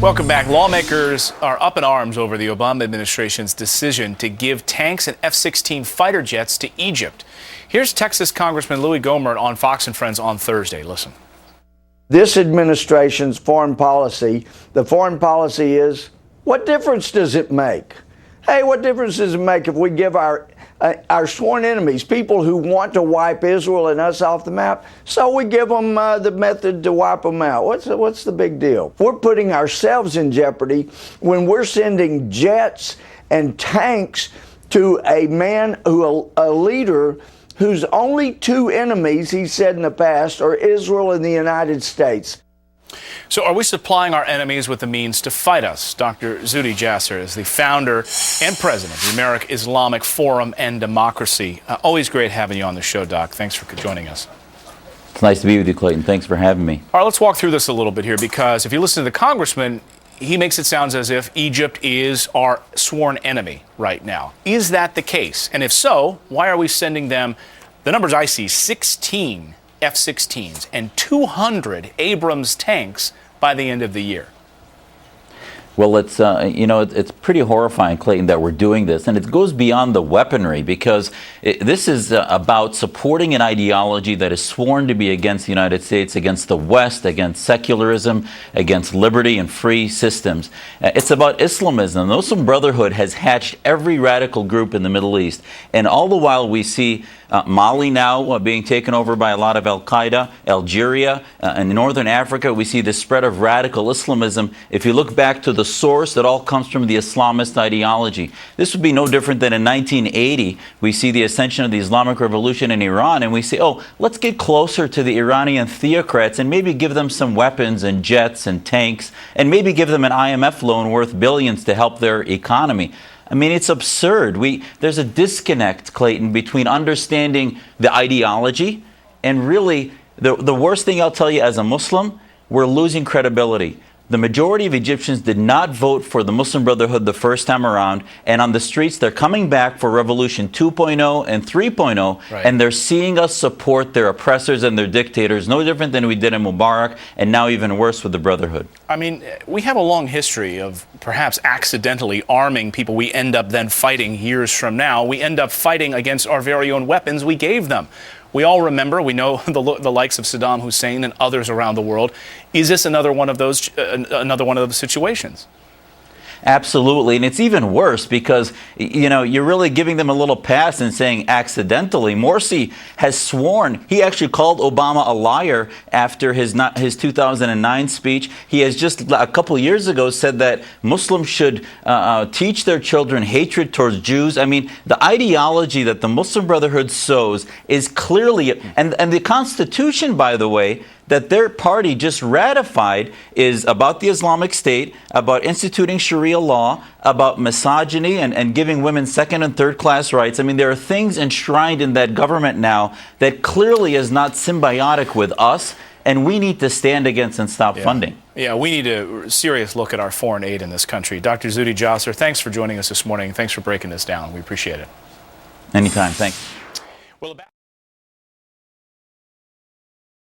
Welcome back. Lawmakers are up in arms over the Obama administration's decision to give tanks and F-16 fighter jets to Egypt. Here's Texas Congressman Louis Gohmert on Fox and Friends on Thursday. Listen. This administration's foreign policy, the foreign policy is, what difference does it make? Hey, what difference does it make if we give our sworn enemies, people who want to wipe Israel and us off the map, so we give them the method to wipe them out? What's the big deal? We're putting ourselves in jeopardy when we're sending jets and tanks to a man, a leader whose only two enemies, he said in the past, are Israel and the United States. So are we supplying our enemies with the means to fight us? Dr. Zuhdi Jasser is the founder and president of the American Islamic Forum and Democracy. Always great having you on the show, Doc. Thanks for joining us. It's nice to be with you, Clayton. Thanks for having me. All right, let's walk through this a little bit here, because if you listen to the congressman, he makes it sound as if Egypt is our sworn enemy right now. Is that the case? And if so, why are we sending them, the numbers I see, 16 F-16s and 200 Abrams tanks by the end of the year? Well, it's it's pretty horrifying, Clayton, that we're doing this, and it goes beyond the weaponry, because this is about supporting an ideology that is sworn to be against the United States, against the West, against secularism, against liberty and free systems. It's about Islamism. The Muslim Brotherhood has hatched every radical group in the Middle East, and all the while we see Mali now being taken over by a lot of Al-Qaeda, Algeria, and Northern Africa. We see the spread of radical Islamism. If you look back to the source, it all comes from the Islamist ideology. This would be no different than in 1980. We see the ascension of the Islamic Revolution in Iran, and we say, oh, let's get closer to the Iranian theocrats and maybe give them some weapons and jets and tanks, and maybe give them an IMF loan worth billions to help their economy. I mean, it's absurd. There's a disconnect, Clayton, between understanding the ideology and really the worst thing I'll tell you as a Muslim, we're losing credibility. The majority of Egyptians did not vote for the Muslim Brotherhood the first time around, and on the streets they're coming back for Revolution 2.0 and 3.0, right. And they're seeing us support their oppressors and their dictators, no different than we did in Mubarak, and now even worse with the Brotherhood. I mean, we have a long history of perhaps accidentally arming people we end up then fighting years from now. We end up fighting against our very own weapons we gave them. We all remember, we know the likes of Saddam Hussein and others around the world. Is this another one of those situations? Absolutely, and it's even worse because, you're really giving them a little pass and saying accidentally. Morsi has sworn, he actually called Obama a liar after his 2009 speech. He has just a couple of years ago said that Muslims should teach their children hatred towards Jews. I mean, the ideology that the Muslim Brotherhood sows is clearly, and the Constitution, by the way, that their party just ratified is about the Islamic State, about instituting Sharia law, about misogyny and giving women second and third class rights. I mean, there are things enshrined in that government now that clearly is not symbiotic with us, and we need to stand against and stop funding. Yeah, we need a serious look at our foreign aid in this country. Dr. Zuhdi Jasser, thanks for joining us this morning. Thanks for breaking this down. We appreciate it. Anytime. Thanks. Well,